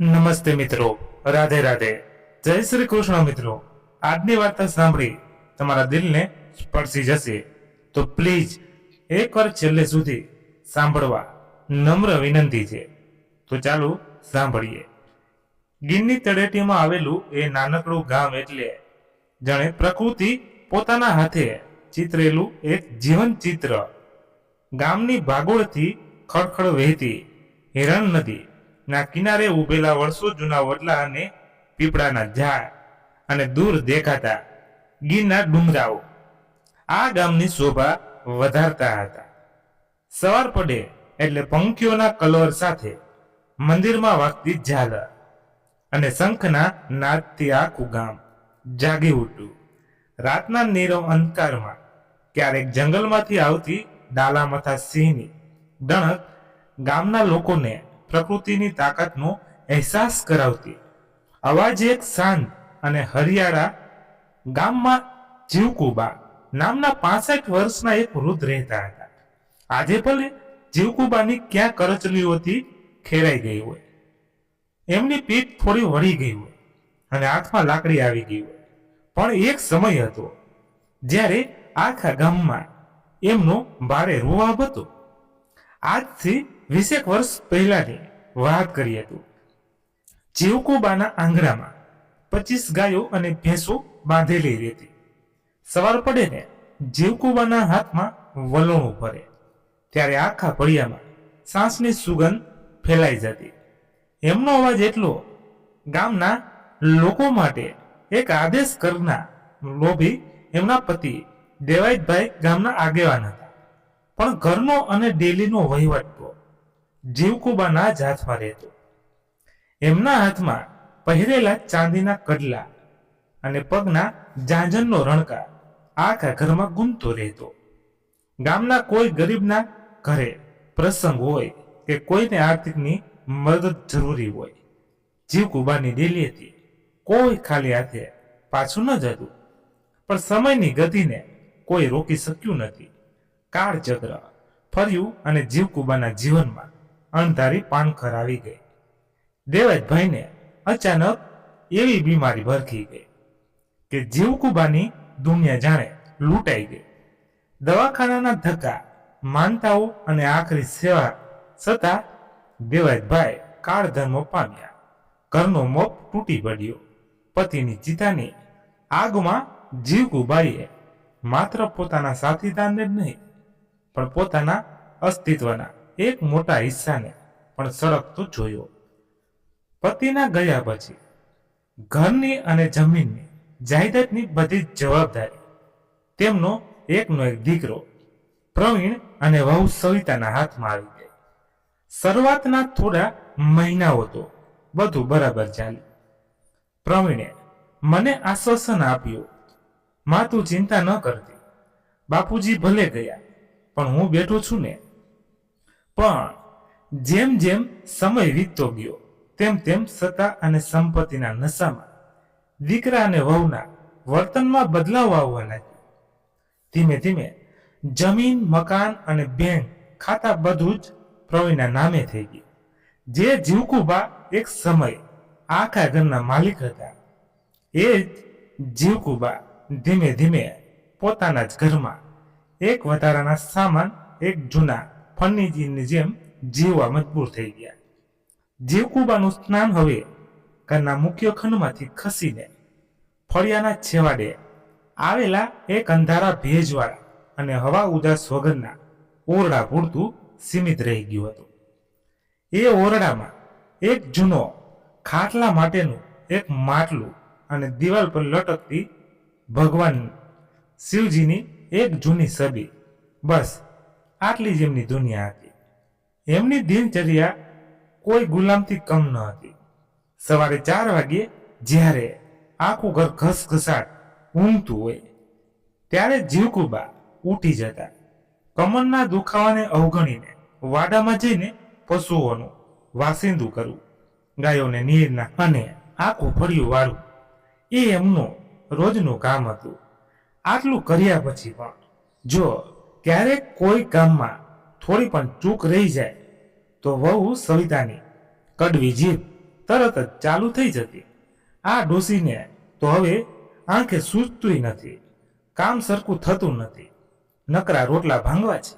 નમસ્તે મિત્રો, રાધે રાધે, જય શ્રી કૃષ્ણ મિત્રો. આજની વાર્તા સાંભળી તમારા દિલને સ્પર્શી જશે તો પ્લીઝ એકવાર છેલ્લે સુધી સાંભળવા નમ્ર વિનંતી છે. તો ચાલો સાંભળીએ. ગીરની તળેટીમાં આવેલું એ નાનકડું ગામ એટલે જાણે પ્રકૃતિ પોતાના હાથે ચિતરેલું એક જીવન ચિત્ર. ગામની ભાગોળથી ખળખળ વહેતી હિરણ નદી ના કિનારે ઉભેલા વર્ષો જૂના વડલા અને પીપળાના ઝાડ અને દૂર દેખાતા ગીરના ડુંગરાઓ આ ગામની શોભા વધારતા હતા. સવાર પડે એટલે પંખીઓના કલવર સાથે મંદિરમાં વાગતી ઝાલર અને શંખના નાદથી આખું ગામ જાગી ઉઠ્યું. રાતના નીરવ અંધકારમાં ક્યારેક જંગલમાંથી આવતી ડાલામથા સિંહની ડણક ગામના લોકોને પ્રકૃતિની તાકાતનો અહેસાસ કરાવતી. અવાજ એક શાંત અને હરિયાળા ગામમાં જીવકુબા નામના 65 વર્ષના એક વૃદ્ધ રહેતા હતા. આજે ભલે જીવકુબાની ક્યાં કરચલીઓથી ખેરાઈ ગઈ હોય, એમની પીઠ થોડી વળી ગઈ હોય અને હાથમાં લાકડી આવી ગઈ હોય, પણ એક સમય હતો જ્યારે આખા ગામમાં એમનો ભારે રોવાબ હતો. આજથી 20 વર્ષ પહેલાની વાત કરી હતી. જીવકુબાના આંગણામાં 25 ગાયો અને ભેંસો બાંધેલી રહેતી. સવાર પડે ને જીવકુબાના હાથમાં વલોણું ભરે ત્યારે આખા ફળિયામાં સાસની સુગંધ ફેલાઈ જતી. એમનો અવાજ એટલો ગામના લોકો માટે એક આદેશ કરનાર. લોભી એમના પતિ દેવાઈતભાઈ ગામના આગેવાન હતા, પણ ઘરનો અને ડેલીનો વહીવટ તો જીવકુબાના જ હાથમાં રહેતો. એમના હાથમાં પહેરેલા ચાંદીના કડલા અને પગના ઝાંઝરનો રણકાર આખા ઘરમાં ગુંજતો રહેતો. ગામના કોઈ ગરીબના ઘરે પ્રસંગ હોય કે કોઈને આર્થિકની મદદ જરૂરી હોય, જીવકુબાની ડેલીએથી કોઈ ખાલી હાથે પાછું ન જતું. પણ સમયની ગતિને કોઈ રોકી શક્યું નથી. કાળચક્ર ફર્યું અને જીવકુબાના જીવનમાં અણધારી પાનખર આવી ગઈ. દેવાઈતભાઈને અચાનક એવી બીમારી ભરખી ગઈ કે જીવકુબાની દુનિયા જાણે લૂંટાઈ ગઈ. દવાખાનાના ધક્કા, માનતાઓ અને આખરી સેવા છતાં દેવાઈતભાઈ કાળધર્મ પામ્યા. ઘરનો મોપ તૂટી પડ્યો. પતિની ચિતાની આગમાં જીવકુબાઈએ માત્ર પોતાના સાથીદારને જ નહીં પણ પોતાના અસ્તિત્વના એક મોટા હિસ્સાને પણ સળગતો જોયો. પતિના ગયા પછી ઘરની અને જમીનની જાયદાદની બધી જ જવાબદારી તેમનો એકનો એક દીકરો પ્રવીણ અને વહુ સવિતાના હાથમાં આવી ગઈ. શરૂઆતના થોડા મહિનાઓ તો બધું બરાબર ચાલ્યું. પ્રવીણે મને આશ્વાસન આપ્યું, માં તું ચિંતા ન કરતી, બાપુજી ભલે ગયા પણ હું બેઠો છું ને. પણ જેમ જેમ સમય વીતતો ગયો તેમ તેમ સત્તા અને સંપત્તિના નશામાં દીકરા અને વહુના વર્તનમાં બદલાવ આવવા લાગ્યો. ધીમે ધીમે જમીન, મકાન અને બેંક ખાતા બધું જ પ્રવીણના નામે થઈ ગયું. જે જીવકુબા એક સમય આખા ઘરના માલિક હતા, એ જ જીવકુબા ધીમે ધીમે પોતાના જ ઘરમાં એક વધારાના સામાન, એક જૂના ફર્નિચરની જેમ જીવવા મજબૂર થઈ ગયા. જીવકુબાનું સ્નાન હવે ઘરના મુખ્ય ખંડમાંથી ખસીને ફળિયાના છેવાડે આવેલા એક અંધારા, ભેજવાળા અને હવા ઉદાસ વગરના ઓરડા પૂરતું સીમિત રહી ગયું હતું. એ ઓરડામાં એક જૂનો ખાટલા માટેનું એક માટલું અને દિવાલ પર લટકતી ભગવાન શિવજીની એક જૂની છબી, બસ આટલી જ એમની દુનિયા હતી. એમની દિનચર્યા કોઈ ગુલામથી કમ ન હતી. સવારે 4 વાગ્યે જ્યારે આખું ઘર ઘસઘસાટ ઊંઘતું હોય ત્યારે જીવકુબા ઉઠી જતા. કમરના દુખાવાને અવગણીને વાડામાં જઈને પશુઓનું વાસિંદું કરવું, ગાયોને નીરના અને આખું ફળિયું વાળું એ એમનું રોજનું કામ હતું. આટલું કર્યા પછી પણ જો ક્યારેક કોઈ કામમાં થોડી પણ ચૂક રહી જાય તો વહુ સવિતાની કડવી જીભ તરત જ ચાલુ થઈ જતી. આ ડોસીને તો હવે આંખે સૂઝતુંય નથી, કામ સરખું થતું નથી, નકરા રોટલા ભાંગવા છે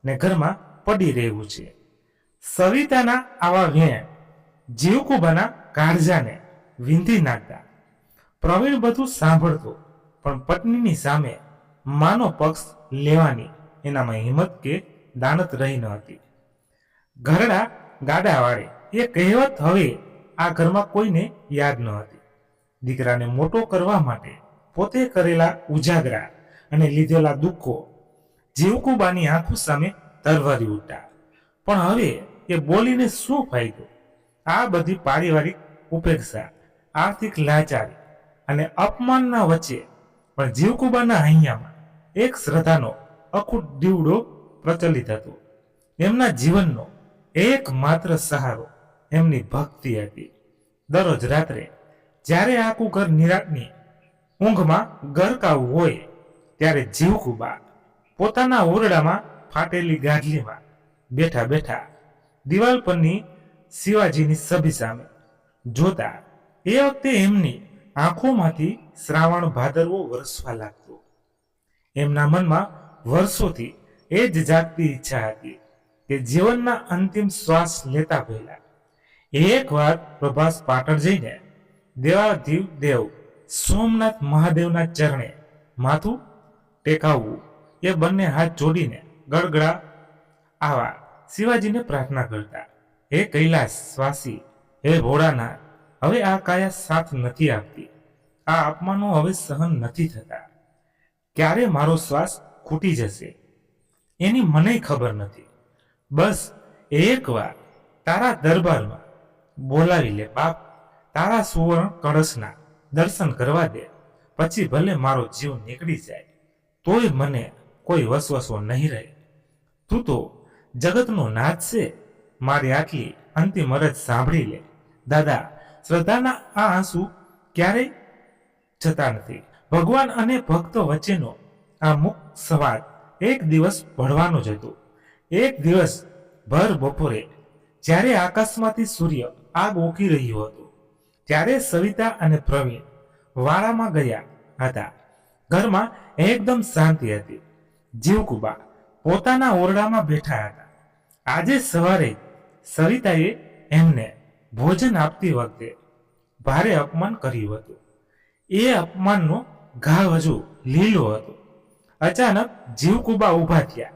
ને ઘરમાં પડી રહેવું છે. સવિતાના આવા વેણ જીવકુબાના કાળજાને વીંધી નાખતા. પ્રવીણ બધું સાંભળતો, પણ પત્નીની સામે માનો પક્ષ લેવાની એનામાં હિંમત કે દાનત રહી ન હતી. ઘરડા ગાડા વાળે એ કહેવત હવે આ ઘરમાં કોઈને યાદ ન હતી. દીકરાને મોટો કરવા માટે પોતે કરેલા ઉજાગરા અને લીધેલા દુઃખો જીવકુબાની આંખો સામે તરવરી ઉઠતા. પણ હવે એ બોલીને શું ફાયદો? આ બધી પારિવારિક ઉપેક્ષા, આર્થિક લાચારી અને અપમાનના વચ્ચે પણ જીવકુબાના હૈયામાં એક શ્રદ્ધાનો અખૂટ દીવડો પ્રચલિત હતો. એમના જીવનનો એકમાત્ર સહારો એમની ભક્તિ હતી. દરરોજ રાત્રે જ્યારે આખું ઘર નિરાંતની ઊંઘમાં ગરકાવું હોય, ત્યારે જીવકુબા પોતાના ઓરડામાં ફાટેલી ગાદલીમાં બેઠા બેઠા દિવાલ પરની શિવાજીની છબી સામે જોતા. એ વખતે એમની આંખોમાંથી શ્રાવણ ભાદરવો વરસવા લાગતો. એમના મનમાં વર્ષોથી એ જ જાગતી ઈચ્છા હતી કે જીવનના અંતિમ શ્વાસ લેતા પહેલા એકવાર પ્રભાસ પાટણ જઈને દેવાધિદેવ દેવ સોમનાથ મહાદેવના ચરણે માથું ટેકાવવું, એ બંને હાથ જોડીને ગળગળા આવા શિવાજીને પ્રાર્થના કરતા. હે કૈલાસવાસી, હે ભોળાનાથ, હવે આ કાયા સાથ નથી આપતી, આ અપમાનો હવે સહન નથી થતા. ક્યારે મારો શ્વાસ ખૂટી જશે એની મને ખબર નથી. બસ એકવાર તારા દરબારમાં બોલાવી લે બાપ, તારા સુવર્ણ કળશના દર્શન કરવા દે, પછી ભલે મારો જીવ નીકળી જાય તોય મને કોઈ વસવસો નહીં રહે. તું તો જગતનો નાથ છે, મારી આટલી અંતિમ અરજ સાંભળી લે. દાદા, શ્રદ્ધાના આ આંસુ ક્યારેય જતા નથી. ભગવાન અને ભક્તો વચ્ચેનો આ મુખ સંવાદ એક દિવસ ભળવાનો જ હતો. એક દિવસ ભર બપોરે જ્યારે આકાશમાંથી સૂર્ય આગ ઓકી રહ્યો હતો, ત્યારે સવિતા અને પ્રવીણ વાડામાં ગયા હતા. ઘરમાં એકદમ શાંતિ હતી. જીવકુબા પોતાના ઓરડામાં બેઠા હતા. આજે સવારે સવિતાએ એમને ભોજન આપતી વખતે ભારે અપમાન કર્યું હતું. એ અપમાનનો ઘા હજુ લીલો હતો. અચાનક જીવકુબા ઊભા થયા.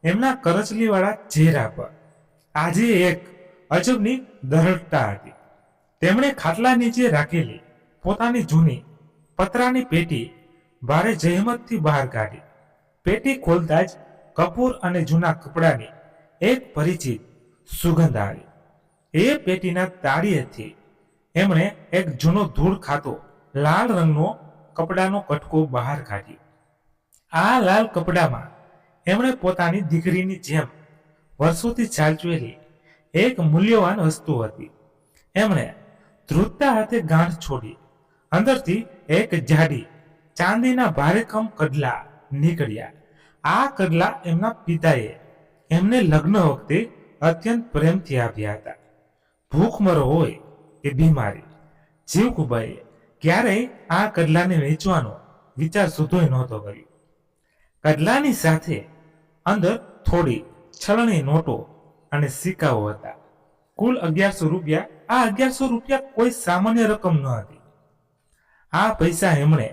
એમના કરચલીવાળા ચહેરા પર આજે એક અજબની દરડતા હતી. તેમણે ખાટલા નીચે રાખેલી પોતાની જૂની પતરાની પેટી ભારે જહેમતથી બહાર કાઢી. પેટી ખોલતા જ કપૂર અને જૂના કપડાની એક પરિચિત સુગંધ આવી. એ પેટીના તાળીએથી એમણે એક જૂનો ધૂળ ખાતો લાલ રંગનો કપડાનો કટકો બહાર કાઢ્યો. આ લાલ કપડામાં એમણે પોતાની દીકરીની જેમ વર્ષોથી સાચવેલી એક મૂલ્યવાન વસ્તુ હતી. એમણે ધ્રુજતા હાથે ગાંઠ છોડી અંદરથી એક જાડી ચાંદીના ભારેખમ કડલા નીકળ્યા. આ કડલા એમના પિતાએ એમને લગ્ન વખતે અત્યંત પ્રેમથી આપ્યા હતા. ભૂખમરો હોય કે બીમારી, જીવકુબાએ ક્યારેય આ કડલાને વેચવાનો વિચાર સુધોય નહોતો કર્યો. કડલાની સાથે અંદર થોડી છલણી નોટો અને સિક્કાઓ હતા. કુલ 1100 રૂપિયા. આ 1100 રૂપિયા કોઈ સામાન્ય રકમ ન હતી. આ પૈસા એમણે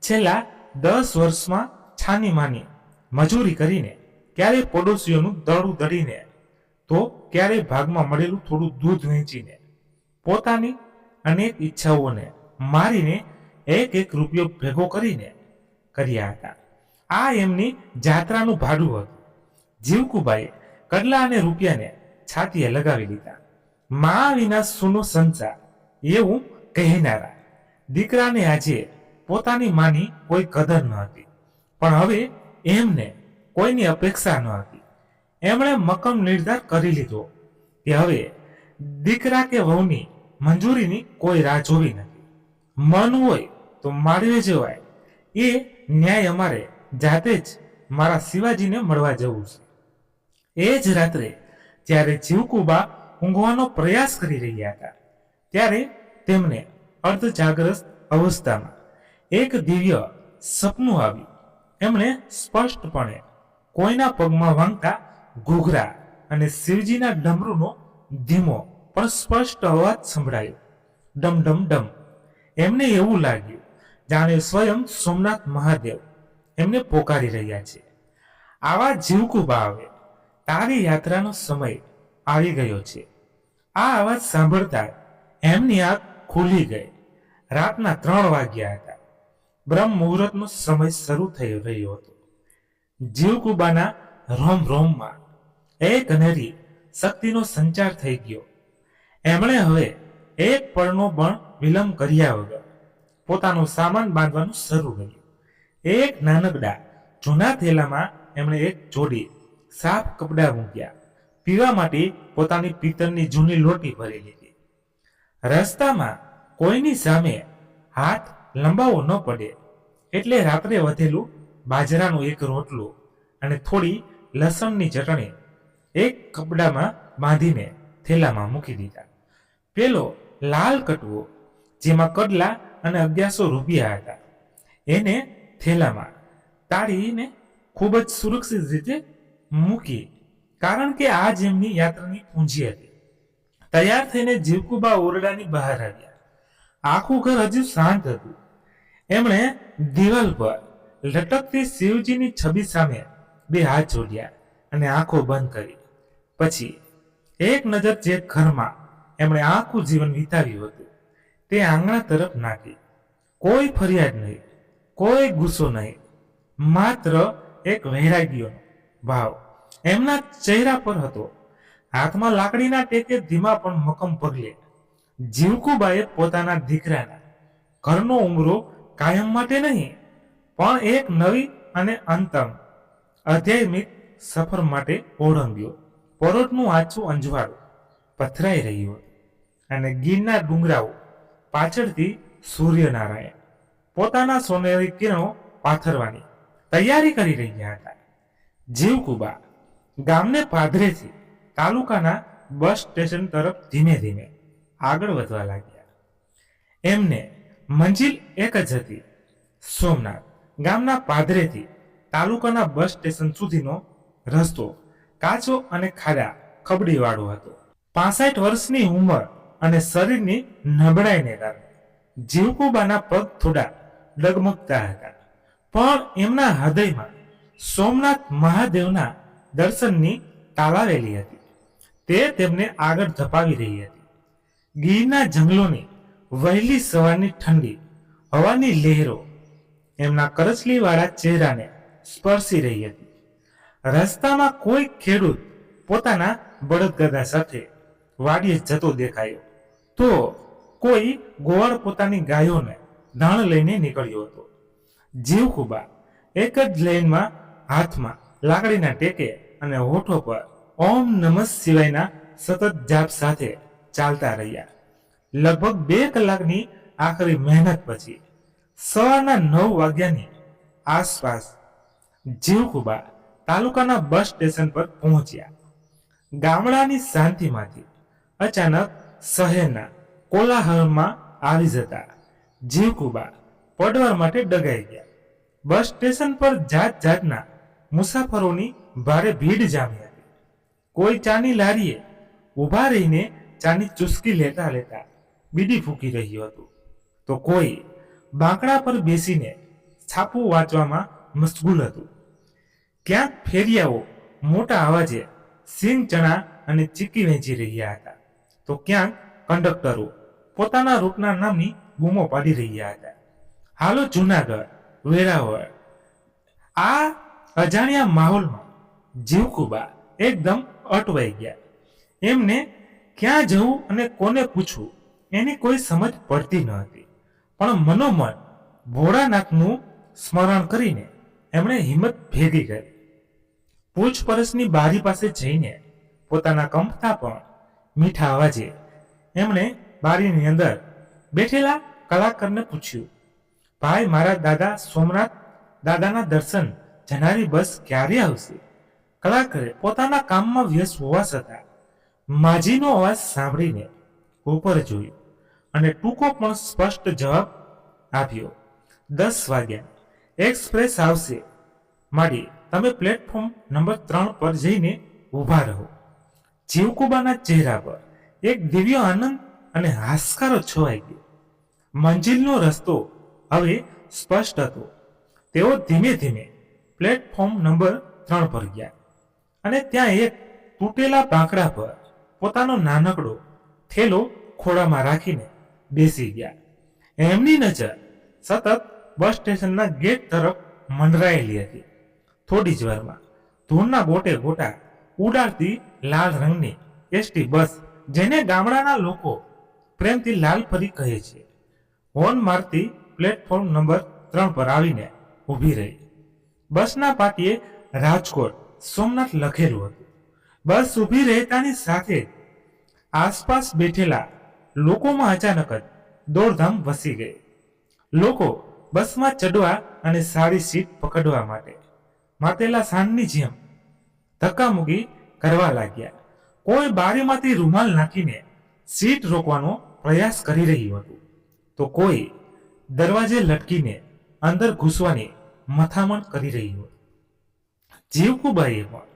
છેલ્લા 10 વર્ષમાં છાની માની મજૂરી કરીને, ક્યારેય પડોશીઓનું દળું દળીને, તો ક્યારેય ભાગમાં મળેલું થોડું દૂધ વેચીને, પોતાની અનેક ઈચ્છાઓને મારીને એક રૂપિયો ભેગો કરીને કર્યા હતા. આ એમની જાત્રાનું ભાડું હતું. જીવકુબાએ કડલા અને રૂપિયાને છાતીએ લગાવી લીધા. મા વિના સૂનો સંસાર એવું કહેનારા દીકરાને આજે પોતાની માની કોઈ કદર ન હતી. પણ હવે એમને કોઈની અપેક્ષા ન હતી. એમણે મક્કમ નિર્ધાર કરી લીધો કે હવે દીકરા કે વહુની મંજૂરીની કોઈ રાહ જોવી નથી. મન હોય તો માળવે જવાય. એ ન્યાય અમારે જાતે જ મારા શિવાજીને મળવા જવું છે. એ જ રાત્રે જ્યારે જીવકુબા ઊંઘવાનો પ્રયાસ કરી રહ્યા હતા, ત્યારે તેમને અર્ધજાગ્રત અવસ્થામાં એક દિવ્ય સપનું આવ્યું. એમણે સ્પષ્ટપણે કોઈના પગમાં વાંગતા ઘૂઘરા અને શિવજીના ડમરૂનો ધીમો પણ સ્પષ્ટ અવાજ સંભળાયો. ડમ ડમ ડમ. એમને એવું લાગ્યું જાણે સ્વયં સોમનાથ મહાદેવ એમને પોકારી રહ્યા છે. આવા જીવકુબા આવે, તારી યાત્રાનો સમય આવી ગયો છે. આ અવાજ સાંભળતા એમની આંખ ખુલી ગઈ. રાતના 3 વાગ્યા હતા. બ્રહ્મ મુહૂર્તનો સમય શરૂ થઈ રહ્યો હતો. જીવકુબાના રોમ રોમમાં એક અનેરી શક્તિનો સંચાર થઈ ગયો. એમણે હવે એક પળનો પણ વિલંબ કર્યા વગર પોતાનો સામાન બાંધવાનું શરૂ કર્યું. એક નાનકડા જૂના થેલામાં એમણે એક જોડી સાફ કપડાં મૂક્યા. પીવા માટે પોતાની પિત્તળની જૂની લોટી ભરી લીધી. રસ્તામાં કોઈની સામે હાથ લંબાવવો ન પડે એટલે રાત્રે વધેલું બાજરાનું એક રોટલું અને થોડી લસણની ચટણી એક કપડામાં બાંધીને થેલામાં મૂકી દીધા. પેલો લાલ કટવો જેમાં કડલા અને 1100 રૂપિયા હતા એને થેલામાં તાળીને ખૂબ જ સુરક્ષિત રીતે મૂકી, કારણ કે આ જેમની યાત્રાની પૂંજી હતી. તૈયાર થઈને જીવકુબા ઓરડાની બહાર આવ્યા. આખું ઘર હજુ શાંત હતું. એમણે દિવાલ પર લટકતી શિવજીની છબી સામે 2 હાથ જોડ્યા અને આંખો બંધ કરી. પછી એક નજર જે ઘરમાં એમણે આખું જીવન વિતાવ્યું હતું તે આંગણા તરફ નાખી. કોઈ ફરિયાદ નહીં, કોઈ ગુસ્સો નહીં, માત્ર એક વૈરાગ્યનો ભાવ એમના ચહેરા પર હતો. હાથમાં લાકડીના ટેકે ધીમા પણ મક્કમ પગલે જીવકુબાએ પોતાના દીકરાના ઘરનો ઉમરો કાયમ માટે નહીં પણ એક નવી અને અંતમ આધ્યાત્મિક સફર માટે ઓળંગ્યો. પરોઢનું આછું અંજવાળું પથરાઈ રહ્યું અને ગીરના ડુંગરાઓ પાછળથી સૂર્યનારાયણ પોતાના સોનેરી કિરણો પાથરવાની તૈયારી કરી રહ્યા હતા. જીવકુબા ગામને પાદરેથી તાલુકાના બસ સ્ટેશન તરફ ધીમે ધીમે આગળ વધવા લાગ્યા. એમને મંજિલ એક જ હતી. સોમનાથ ગામના પાદરેથી તાલુકાના બસ સ્ટેશન સુધીનો રસ્તો કાચો અને ખાડા ખબડીવાળો હતો. 65 વર્ષની ઉંમર અને શરીરની નબળાઈને કારણે જીવકુબાના પગ થોડા ડગમગતા હતા, પણ એમના હૃદયમાં સોમનાથ મહાદેવના દર્શનની તાલાવેલી હતી. તે તેમને આગળ ધપાવી રહી હતી. ગીરના જંગલોની વહેલી સવારની ઠંડી હવાની લહેરો એમના કરચલીવાળા ચહેરાને સ્પર્શી રહી હતી. રસ્તામાં કોઈ ખેડૂત પોતાના બળદગાડા સાથે વાડીએ જતો દેખાયો તો કોઈ ગોવાળ પોતાની ગાયોને ધાણ લઈને નીકળ્યો હતો. જીવકુબા એક જ લાઈનમાં હાથમાં લાકડીના ટેકે અને હોઠો પર ઓમ નમઃ શિવાયના સતત જાપ સાથે ચાલતા રહ્યા. લગભગ 2 કલાકની આખરી મહેનત પછી સવારના 9 વાગ્યાની આસપાસ જીવકુબા તાલુકાના બસ સ્ટેશન પર પહોંચ્યા. ગામડાની શાંતિમાંથી અચાનક શહેરના કોલાહલમાં આવી જતા જીવકુબા પડવાર માટે ડગાઈ ગયા. બસ સ્ટેશન પર જાત જાતના મુસાફરોની ભારે ભીડ જામી હતી. કોઈ ચાની લારીએ ઊભા રહીને ચાની ચુસ્કી લેતા લેતા બીડી ફૂંકી રહ્યું હતું, તો કોઈ બાંકડા પર બેસીને છાપું વાંચવામાં મશગુલ હતું. ક્યાંક ફેરિયાઓ મોટા અવાજે સિંગ ચણા અને ચીકી વેચી રહ્યા હતા, તો ક્યાંક કંડક્ટરો પોતાના રૂટના નામની બૂમો પાડી રહ્યા હતા. હાલો જૂનાગઢ, વેરાવળ. આ અજાણ્યા માહોલમાં જીવકુબા એકદમ અટવાઈ ગયા. એમને ક્યાં જવું અને કોને પૂછવું એની કોઈ સમજ પડતી ન હતી, પણ મનોમન ભોળાનાથનું સ્મરણ કરીને એમણે હિંમત ભેગી કરી. પૂછપરછની બારી પાસે જઈને પોતાના કંપતા પણ મીઠા અવાજે એમણે બારીની અંદર બેઠેલા કલાકારને પૂછ્યું, ભાઈ, મારા દાદા સોમનાથ દાદાના દર્શન જનારી બસ ક્યારે આવશે? કલાકારે પોતાના કામમાં વ્યસ્ત હોવા છતાં માજીનો અવાજ સાંભળીને ઉપર જોયું અને ટૂંકો પણ સ્પષ્ટ જવાબ આપ્યો. 10 વાગ્યા એક્સપ્રેસ આવશે. માડી, તમે પ્લેટફોર્મ નંબર 3 પર જઈને ઊભા રહો. જીવકુબાના ચહેરા પર એક દિવ્ય આનંદ અને હાશકારો છવાઈ ગયો. મંજિલનો રસ્તો હવે સ્પષ્ટ હતો. તેઓ ધીમે ધીમે પ્લેટફોર્મ નંબર 3 પર ગયા અને ત્યાં એક તૂટેલા બાંકડા પર પોતાનો નાનકડો થેલો ખોળામાં રાખીને બેસી ગયા. એમની નજર સતત બસ સ્ટેશનના ગેટ તરફ મંડરાયેલી હતી. થોડી જ વારમાં ધૂળના ગોટે ગોટા ઉડાડતી લાલ રંગની એસટી બસ, જેને ગામડાના લોકો પ્રેમથી લાલપરી કહે છે, હોર્ન મારતી પ્લેટફોર્મ નંબર 3 પર આવીને ઊભી રહી. બસના પાટીએ રાજકોટ સોમનાથ લખેલું હતું. બસ ઊભી રહેતાની સાથે જ આસપાસ બેઠેલા લોકોમાં અચાનક જ દોડધામ વસી ગઈ. લોકો બસમાં ચડવા અને સારી સીટ પકડવા માટે માતેલા સાંજની જેમ ધક્કામુક્કી કરવા લાગ્યા. કોઈ બારીમાંથી રૂમાલ નાખીને સીટ રોકવાનો પ્રયાસ કરી રહ્યું હતું, તો કોઈ દરવાજે લટકીને અંદર ઘૂસવાની મથામણ કરી રહ્યું હતું. જીવકુબાઈએ પણ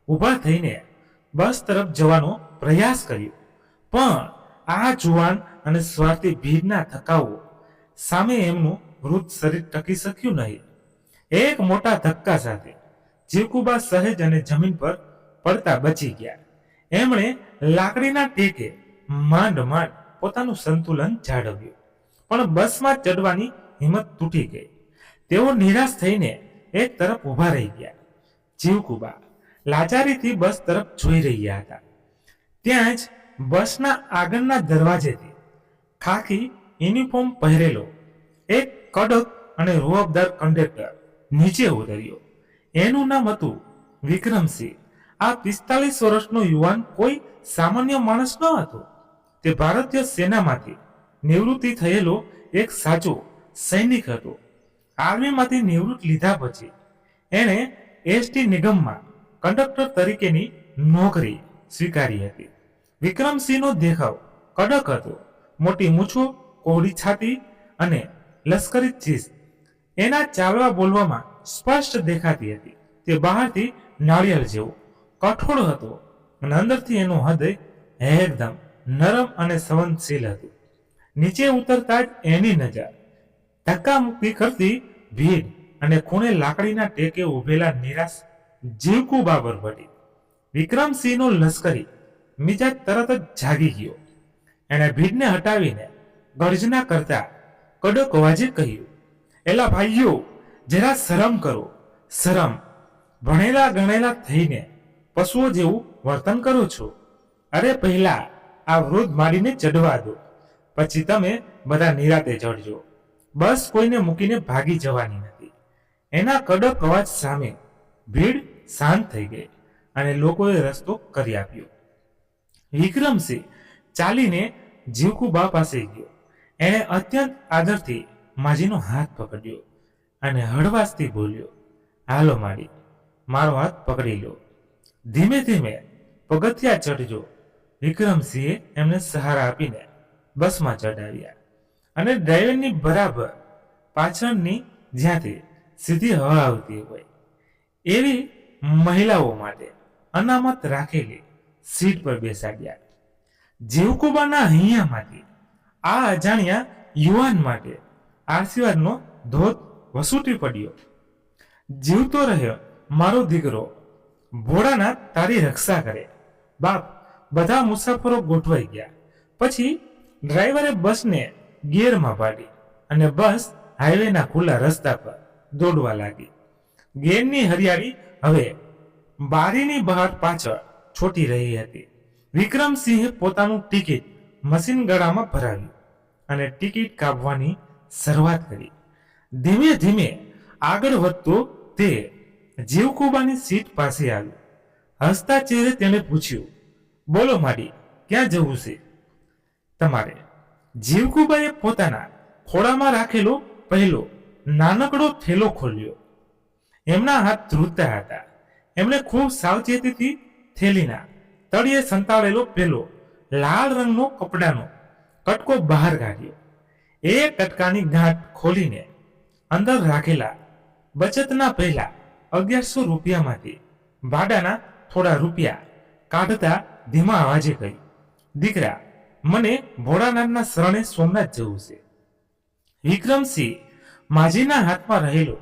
ઊભા થઈને બસ તરફ જવાનો પ્રયાસ કર્યો, પણ આ જુવાન અને સ્વાર્થી ભીડના ધક્કાઓ સામે એમનું વૃદ્ધ શરીર ટકી શક્યું નહીં. એક મોટા ધક્કા સાથે જીવકુબા સહેજ અને જમીન પર પડતા બચી ગયા. એમણે લાકડીના ટેકે માંડ માંડ પોતાનું સંતુલન જાળવ્યું, પણ બસમાં ચડવાની હિંમત તૂટી ગઈ. તેઓ નિરાશ થઈને એક તરફ ઊભા રહી ગયા. જીવકુબા લાચારીથી બસ તરફ જોઈ રહ્યા હતા. ત્યાં જ બસના આગળના દરવાજેથી ખાખી યુનિફોર્મ પહેરેલો એક કડક અને રોહબદાર કંડક્ટર નીચે ઉતર્યો. એનું નામ હતું વિક્રમસિંહ. આ 45 વર્ષનો યુવાન કોઈ સામાન્ય માણસ ન હતો. તે ભારતીય સેનામાંથી નિવૃત્તિ થયેલો એક સાચો સૈનિક હતો. આર્મીમાંથી નિવૃત્ત લીધા પછી એણે એસટી નિગમમાં કંડક્ટર તરીકેની નોકરી સ્વીકારી હતી. વિક્રમસિંહનો દેખાવ કડક હતો. મોટી મૂછો, કોળી છાતી અને લશ્કરી ચીસ એના ચાલવા બોલવામાં સ્પષ્ટ દેખાતી હતી. તે બહારથી નાળિયેર જેવો કઠોળ હતો અને અંદરથી એનું હૃદય એકદમ નરમ અને સંવેદનશીલ હતું. નીચે ઉતરતા જ એની નજર ધક્કામુક્કી કરતી ભીડ અને ખૂણે લાકડીના ટેકે ઉભેલા નિરાશ જીવકુબા પર પડી. વિક્રમસિંહનો લશ્કરી મિજાજ તરત જ જાગી ગયો. એણે ભીડને હટાવીને ગર્જના કરતા કડક અવાજે કહ્યું, એલા ભાઈઓ, જરા શરમ કરો, શરમ. ભણેલા ગણેલા થઈને પશુઓ જેવું વર્તન કરો છો. અરે પહેલા આ વૃદ્ધ માડીને ચડવા દો, પછી તમે બધા નિરાતે ચડજો. બસ કોઈને મૂકીને ભાગી જવાની નથી. એના કડક અવાજ સામે ભીડ શાંત થઈ ગઈ અને લોકોએ રસ્તો કરી આપ્યો. વિક્રમસિંહ ચાલીને જીવકુબા પાસે ગયો. એણે અત્યંત આદરથી માજીનો હાથ પકડ્યો અને હળવાશથી બોલ્યો, હાલો માડી, મારો હાથ પકડી લો. ધીમે ધીમે પગથિયા ચડજો. વિક્રમસિંહે એમને સહારા આપીને બસમાં ચડાવ્યા અને ડ્રાઈવરની બરાબર પાછળની, જ્યાંથી સીધી હવા આવતી હોય એવી મહિલાઓ માટે અનામત રાખેલી સીટ પર બેસાડ્યા. જીવકુબાના હૈયામાંથી આ અજાણ્યા યુવાન માટે આશીર્વાદનો ધોધ વસૂટી પડ્યો. જીવતો રહ્યો મારો દીકરો, ભોળાનાથ તારી રક્ષા કરે. બાપ, બધા મુસાફરો ગોઠવાઈ ગયા. પછી ડ્રાઈવરે બસને ગિયરમાં પાડી અને બસ હાઈવેના ખુલ્લા રસ્તા પર દોડવા લાગી. ગેરની હરિયાળી હવે બારીની બહાર પાછળ છોટી રહી હતી. વિક્રમસિંહે પોતાનું ટિકિટ મશીન ગળામાં ભરાવ્યું અને ટિકિટ કાપવાની શરૂઆત કરી. ધીમે ધીમે આગળ વધતો તે જીવકુબાની સીટ પાસે આવ્યો. હસતા ચહેરે તેણે પૂછ્યું, બોલો માડી, ક્યાં જવું છે તમારે? જીવકુબાએ પોતાના ખોળામાં રાખેલો પહેલો નાનકડો થેલો ખોલ્યો. એમના હાથ ધ્રુજતા હતા. એમણે ખૂબ સાવચેતીથી થેલીના તળિયે સંતાડેલો પેલો લાલ રંગનો કપડાનો કટકો બહાર કાઢ્યો. એ કટકાની ગાંઠ ખોલીને અંદર રાખેલા બચતના પહેલા 1100 રૂપિયામાંથી ભાડાના થોડા રૂપિયા કાઢતા ધીમા અવાજે કહી, દીકરા, મને ભોળાનાથના શરણે સોમનાથ જવું છે. વિક્રમસિંહ માજીના હાથમાં રહેલો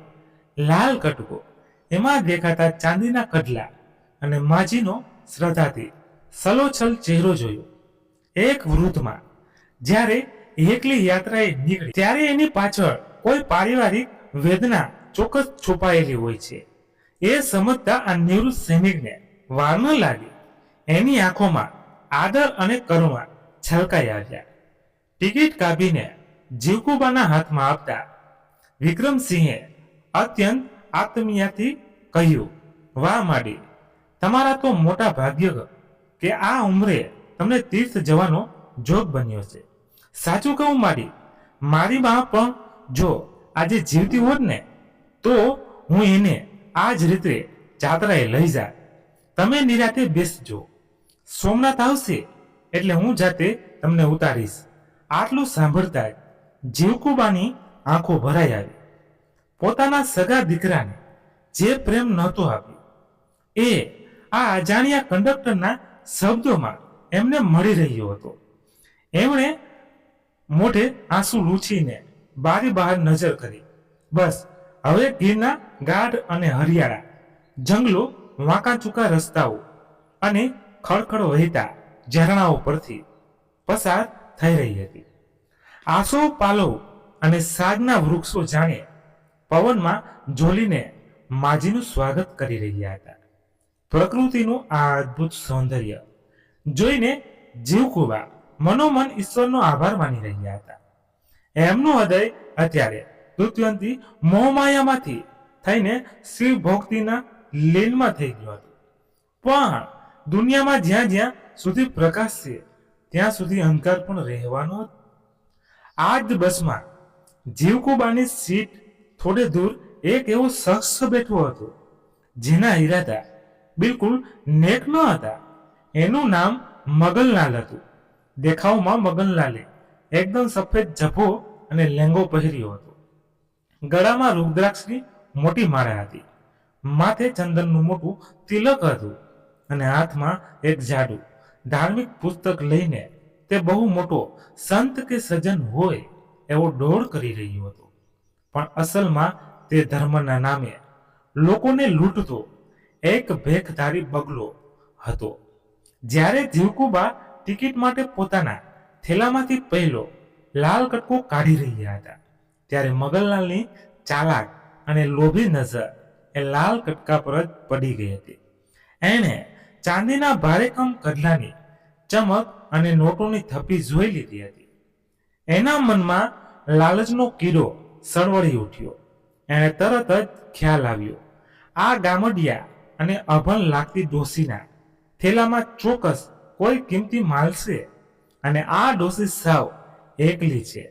લાલ કટકો, એમાં દેખાતા ચાંદીના કડલા અને માજીનો શ્રદ્ધાથી સલોછલ ચહેરો જોયો. એક વૃદ્ધમાં જ્યારે એકલી યાત્રાએ નીકળી ત્યારે એની પાછળ કોઈ પારિવારિક વેદના ચોક્કસ છુપાયેલી હોય છે. એ સમજતા આ નિવૃત્ત સૈનિકને વાર ન લાગી. એની આંખોમાં આદર અને કરુણા છલકાઈ આવ્યા. ટિકિટ કાપીને જીવકુબાના હાથમાં આપતા વિક્રમસિંહે અત્યંત આત્મીયતાથી કહ્યું, વાહ માડી, તમારા તો મોટા ભાગ્ય કે આ ઉંમરે તમને તીર્થ જવાનો જોગ બન્યો છે. સાચું કહું માડી, મારી માં પણ જો આજે જીવતી હોત ને તો હું એને આ જ રીતે જાત્રાએ લઈ જા. તમે નિરાતે બેસજો. સોમનાથ આવશે એટલે હું જાતે તમને ઉતારીશ. આટલું સાંભળતા જ જીવકુબાની આંખો ભરાઈ આવી. પોતાના સગા દીકરાને જે પ્રેમ નહોતો આપ્યો એ આ અજાણ્યા કંડક્ટરના શબ્દોમાં એમને મળી રહ્યો હતો. એમણે મોઢે આંસુ લૂછીને બારી બહાર નજર કરી. બસ હવે ગીરના ગાઢ અને હરિયાળા જંગલો, વાંકા ચૂકા રસ્તાઓ અને ખડખડ વહેતા ઝરણાઓ પરથી પસાર થઈ રહી હતી. આસો પાલવ અને સાગના વૃક્ષો જાણે પવનમાં ઝોલીને માજીનું સ્વાગત કરી રહ્યા હતા. પ્રકૃતિનું આ અદ્ભુત સૌંદર્ય જોઈને જીવકુબા મનોમન ઈશ્વરનો આભાર માની રહ્યા હતા. એમનું હૃદય અત્યારે દુત્યંતી મોહમાયામાંથી થઈને શિવ ભક્તિના લીનમાં થઈ ગયું હતું. પણ દુનિયામાં જ્યાં જ્યાં સુધી પ્રકાશ છે ત્યાં સુધી અંધકાર પણ રહેવાનો હતો. આ જ બસમાં જીવકુબાની સીટ થોડે દૂર એક એવો શખ્સ બેઠો હતો જેના ઈરાદા બિલકુલ નેક ન હતા. એનું નામ મગનલાલ હતું. દેખાવમાં મગનલાલે એકદમ સફેદ જભો અને લેંગો પહેર્યો હતો. ગળામાં રુદ્રાક્ષની મોટી માળા હતી. માથે ચંદનનું મોટું તિલક હતું અને હાથમાં એક જાડું ધાર્મિક પુસ્તક લઈને તે બહુ મોટો સંત કે સજ્જન હોય એવો ડોળ કરી રહ્યો હતો. પણ અસલમાં તે ધર્મના નામે લોકોને લૂંટતો એક ભેખધારી બગલો હતો. જ્યારે જીવકુબા ટિકિટ માટે પોતાના થેલામાંથી પહેલો લાલ કટકો કાઢી રહ્યા હતા ત્યારે મગનલાલની ચાલાક અને લોભી નજર એ લાલ કટકા પર જ પડી ગઈ હતી. એણે ચાંદીના ભારેકમ કડલાની ચમક અને નોટોની થપ્પી જોઈ લીધી હતી. એના મનમાં લાલચનો કીડો સળવળી ઉઠ્યો. એણે તરત જ ખ્યાલ આવ્યો, આ ગામડિયા અને અભણ લાગતી ડોસીના થેલામાં ચોક્કસ કોઈ કિંમતી માલ છે અને આ ડોસી સાવ એકલી છે.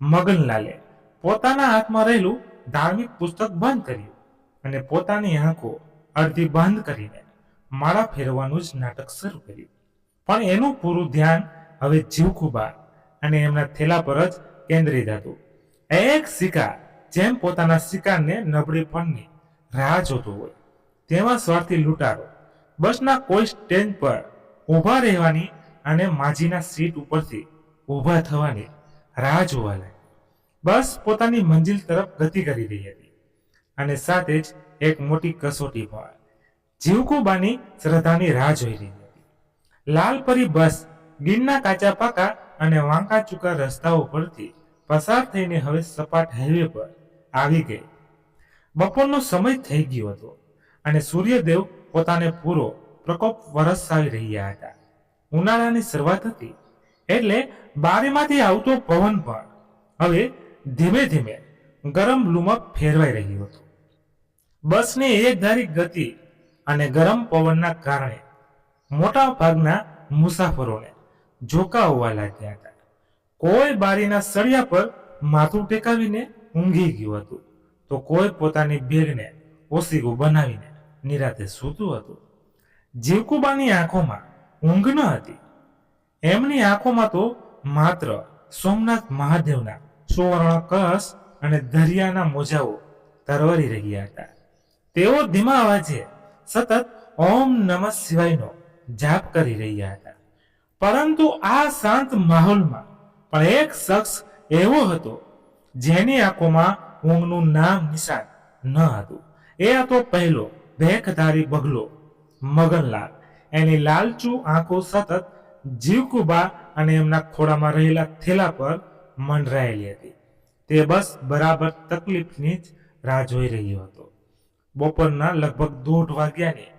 મગનલાલે પોતાના હાથમાં રહેલું ધાર્મિક પુસ્તક બંધ કર્યું અને પોતાની આંખો અડધી બંધ કરીને માળા ફેરવાનું જ નાટક શરૂ કર્યું. પણ એનું પૂરું ધ્યાન હવે જીવકુબા અને એમના થેલા પર જ કેન્દ્રિત હતું. એક શિકાર જેમ પોતાના શિકારને નબળી પણની રાહ જોતો હોય તેમાં સ્વાર્થી લૂંટારો બસના કોઈ સ્ટેન્ડ પર ઊભા રહેવાની અને માજીના સીટ ઉપરથી ઊભા થવાની રાહ જોવા લાગ્યો. બસ પોતાની મંજિલ તરફ ગતિ કરી રહી હતી અને સાથે જ એક મોટી કસોટી પર જીવકુબાની શ્રદ્ધાની રાહ જોઈ રહી હતી. લાલપરી બસ ગીરના કાચા પાકા અને વાંકા ચૂકા રસ્તાઓ પરથી પસાર થઈને હવે સપાટ હાઈવે પર આવી ગઈ. બપોરનો સમય થઈ ગયો હતો અને સૂર્યદેવ પોતાને પૂરો પ્રકોપ વરસાવી રહ્યા હતા. ઉનાળાની શરૂઆત હતી એટલે બારીમાંથી આવતો પવન પણ હવે ધીમે ધીમે ગરમ લૂમક ફેરવાઈ રહ્યો હતો. બસની એકધારી ગતિ અને ગરમ પવનના કારણે મોટા ભાગના મુસાફરોને ઝોકાવવા લાગ્યા હતા. કોઈ બારીના સળિયા પર માથું ટેકાવીને ઊંઘી ગયું હતું તો કોઈ પોતાની બેગને ઓસીગું બનાવીને નિરાતે સૂતું હતું. જીવકુબાની આંખોમાં ઊંઘ ન હતી. એમની આંખોમાં તો માત્ર સોમનાથ મહાદેવના સુવર્ણ કળશ અને દરિયાના મોજાઓ તરવરી રહ્યા હતા. તેઓ ધીમા અવાજે સતત ઓમ નમઃ શિવાયનો જાપ કરી રહ્યા હતા. પરંતુ આ શાંત માહોલમાં પણ એક શખ્સ એવો હતો જેની આંખોમાં ઊંઘનું નામ નિશાન ન હતું. એ હતો પહેલો ભેખધારી બગલો મગનલાલ. એની લાલચુ આંખો સતત જીવકુબા અને એમના ખોળામાં રહેલા થેલા પર મંડરાયેલી હતી. તે બસ બરાબર તકલીફની જ રાહ જોઈ રહ્યો હતો. બપોરના લગભગ 1:30 વાગ્યાની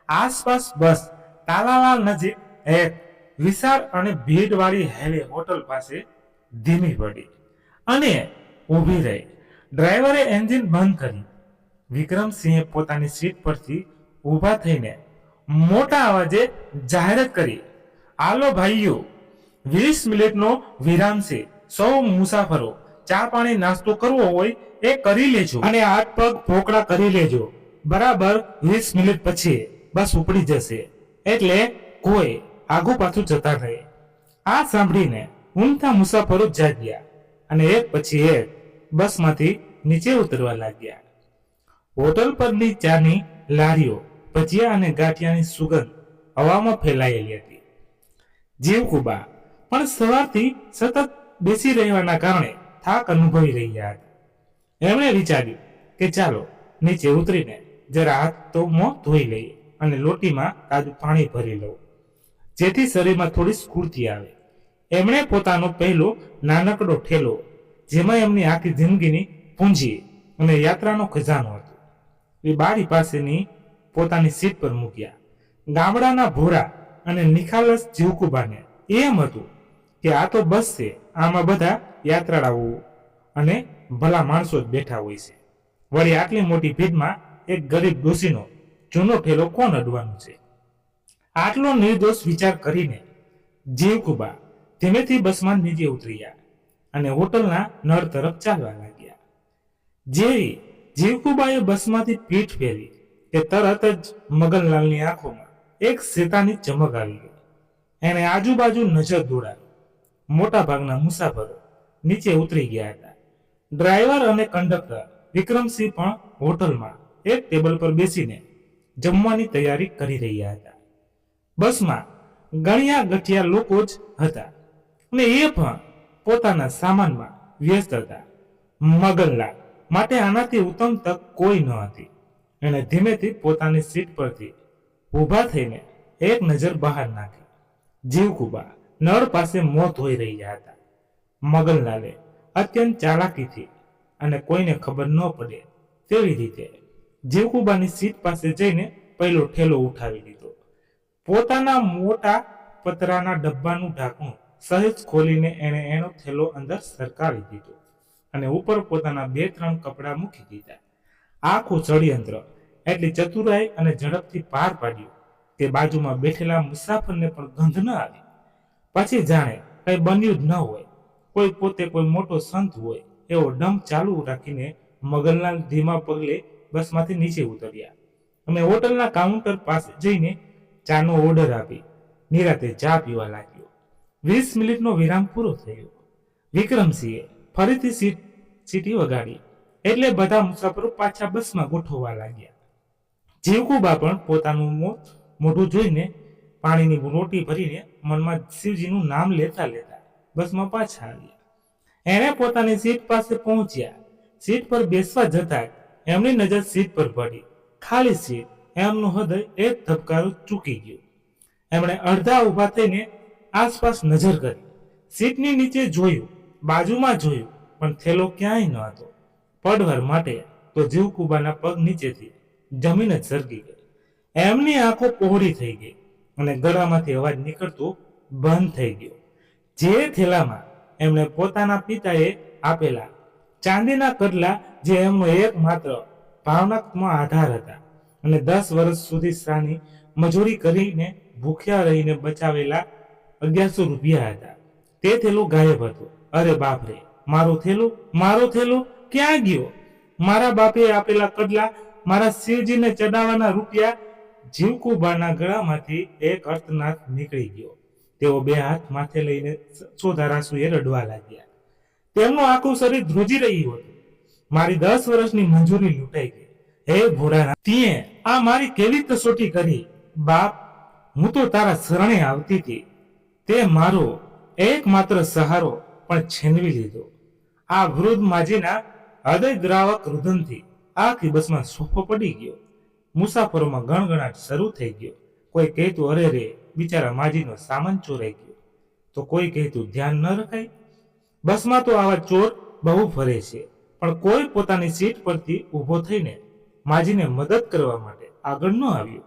આસપાસ બસ તાલાલાલ નજીક એક વિશાળ અને ભીડવાળી હેલી હોટલ પાસે ધીમી પડી અને ઊભી રહી. ડ્રાઈવરે એન્જિન બંધ કરી. વિક્રમસિંહે પોતાની સીટ પરથી ઊભા થઈને મોટા અવાજે જાહેરાત કરી, આલો ભાઈઓ, 20 મિનિટનો વિરામ છે. સૌ મુસાફરો ચા પાણી નાસ્તો કરવો હોય એ કરી લેજો અને હાથ પગ પોકળા કરી લેજો. બરાબર 20 મિનિટ પછી બસ ઉપડી જશે, એટલે કોઈ આગુ પાછું જતા રહે. આ સાંભળીને ઊંઘતા મુસાફરો જાગ્યા અને એક પછી એક બસમાંથી નીચે ઉતરવા લાગ્યા. હોટલ પરની ચાની લારીઓ, ભજીયા અને ગાંઠિયાની સુગંધ હવામાં ફેલાયેલી હતી. જીવકુબા પણ સવારથી સતત બેસી રહેવાના કારણે થાક અનુભવી રહ્યા હતા. એમણે વિચાર્યું કે ચાલો નીચે ઉતરીને જરા હાથ તો મોં ધોઈ લઈએ અને લોટીમાં તાજું પાણી ભરી લઉં, જેથી શરીરમાં થોડી સ્ફૂર્તિ આવે. એમણે પોતાનો પહેલો નાનકડો ઠેલો, જેમાં એમની આખી જિંદગીની પૂંજી અને યાત્રાનો ખજાનો હતો, એ બારી પાસેની પોતાની સીટ પર મૂક્યા. ગામડાના ભોરા અને નિખાલસ જીવકુબાને એમ હતું કે આ તો બસ છે, આમાં બધા યાત્રાળાઓ અને ભલા માણસો જ બેઠા હોય છે. વળી આટલી મોટી ભીડમાં એક ગરીબ ડોશીનો જૂનો ઠેલો કોણ અડવાનું છે? આટલો નિર્દોષ વિચાર કરીને જીવકુબા ધીમેથી બસમાં નીચે ઉતર્યા અને હોટલના નળ તરફ ચાલવા લાગ્યા. જેવી જીવકુબાએ બસમાંથી પીઠ ફેરી કે તરત જ મગનલાલની આંખોમાં એક શેતાની ચમક આવી ગઈ. એને આજુબાજુ નજર દોડાવી. મોટા ભાગના મુસાફરો નીચે ઉતરી ગયા હતા. ડ્રાઈવર અને કંડક્ટર વિક્રમસિંહ પણ હોટલમાં એક ટેબલ પર બેસીને જમવાની તૈયારી કરી રહ્યા હતા. બસમાં ગણ્યા ગઠિયા લોકો જ હતા અને એ પણ પોતાના સામાનમાં વ્યસ્ત હતા. મગનલાલ માટે આનાથી ઉત્તમ તક કોઈ ન હતી. એણે ધીમેથી પોતાની સીટ પરથી ઊભા થઈને એક નજર બહાર નાખી. જીવકુબા નળ પાસે મોં ધોઈ રહ્યા હતા. મગનલાલે અત્યંત ચાલાકીથી અને કોઈને ખબર ન પડે તેવી રીતે જીવકુબાની સીટ પાસે જઈને પહેલો ઠેલો ઉઠાવી લીધો. પોતાના મોટા પતરાના ડબ્બાનું ઢાંકણું સહેજ ખોલીને એણે એનો થેલો અંદર સરકાવી દીધો અને ઉપર પોતાના 2-3 કપડાં મૂકી દીધા. આખું ષડયંત્ર એટલી ચતુરાઈ અને ઝડપથી પાર પાડ્યું કે બાજુમાં બેઠેલા મુસાફરને પણ ગંધ ન આવી. પછી જાણે કઈ બન્યું જ ન હોય, કોઈ પોતે કોઈ મોટો સંત હોય એવો ડમ ચાલુ રાખીને મગનલાલ ધીમા પગલે બસમાંથી નીચે ઉતર્યા અને હોટલના કાઉન્ટર પાસે જઈને ચાનો ઓર્ડર આપી નિરાતે ચા પીવા લાગ્યો. 20 મિનિટનો વિરામ પૂરો થયો. વિક્રમસિંહે ફરીથી સીટી વગાડી એટલે બધા મુસાફરો પાછા બસમાં ગોઠવવા લાગ્યા. જીવકુબા પણ પોતાનું મોઢું જોઈને પાણીની રોટી ભરીને મનમાં શિવજીનું નામ લેતા લેતા બસમાં પાછા આવ્યા. એણે પોતાની સીટ પાસે પહોંચ્યા. સીટ પર બેસવા જતા એમની નજર સીટ પર પડી. ખાલી સીટ. એમનું હૃદય એક ધબકારો ચૂકી ગયું. એમણે અડધા ઊભા થઈને આસપાસ નજર કરી. સીટની નીચે જોયું, બાજુમાં જોયું, પણ થેલો ક્યાંય ન હતો. પડવાર માટે તો જીવકુબાના પગ નીચેથી જમીન જ સરકી ગઈ. એમની આંખો પહોળી થઈ ગઈ અને ગળામાંથી અવાજ નીકળતો બંધ થઈ ગયો. જે થેલામાં એમણે પોતાના પિતાએ આપેલા ચાંદીના કડલા, જે એમનો એકમાત્ર ભાવનાત્મક આધાર હતા અને 10 વર્ષ સુધી સાની મજૂરી કરીને ભૂખ્યા રહીને બચાવેલા 1100 રૂપિયા હતા, તે થેલું ગાયબ હતું. અરે બાપરે, મારો થેલો ક્યાં ગયો? મારા બાપે આપેલા કડલા, મારા શિવજીને ચડાવવાના રૂપિયા. જીવકુબાના ગળામાંથી એક અર્થનાદ નીકળી ગયો. તેઓ બે હાથ માથે લઈને સોધારાસુએ રડવા લાગ્યા. તેમનું આખું શરીર ધ્રુજી રહ્યું હતું. મારી 10 વર્ષની મંજૂરી લૂંટાઈ ગઈ. હે ભોળાનાથ, તીએ આ મારી કેવી કસોટી કરી? બાપ, હું તો તારા શરણે આવતી હતી. તે મારો એકમાત્ર સહારો પણ છીનવી લીધો. આ વૃદ્ધ માજીના હૃદયદ્રાવક રુદનથી આખી બસમાં સોફો પડી ગયો. મુસાફરોમાં ગણગણાટ શરૂ થઈ ગયો. કોઈ કહેતું, અરે રે, બિચારા માજીનો સામાન ચોરાઈ ગયો. તો કોઈ કહેતું, ધ્યાન ન રખાય. બસમાં તો આવા ચોર બહુ ફરે છે, પણ કોઈ પોતાની સીટ પરથી ઊભો થઈને માજીને મદદ કરવા માટે આગળ ન આવ્યો.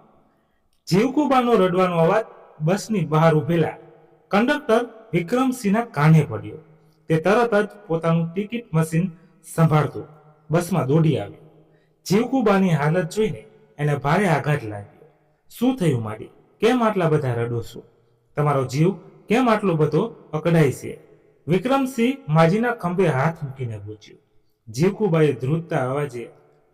જીવકુબાનો રડવાનો અવાજ બસની બહાર ઉભેલા કંડક્ટર વિક્રમસિંહના કાને પડ્યો. તે તરત જ પોતાનું ટિકિટ મશીન સંભાળતો બસમાં દોડી આવ્યો. જીવકુબાની હાલત જોઈને એને ભારે આઘાત લાગ્યો. શું થયું માડી? કેમ આટલા બધા રડો છો? તમારો જીવ કેમ આટલો બધો અકડાય છે? વિક્રમસિંહ માજીના ખંભે હાથ મૂકીને પૂછ્યું. જીવકુબાએ ધ્રુજતા અવાજે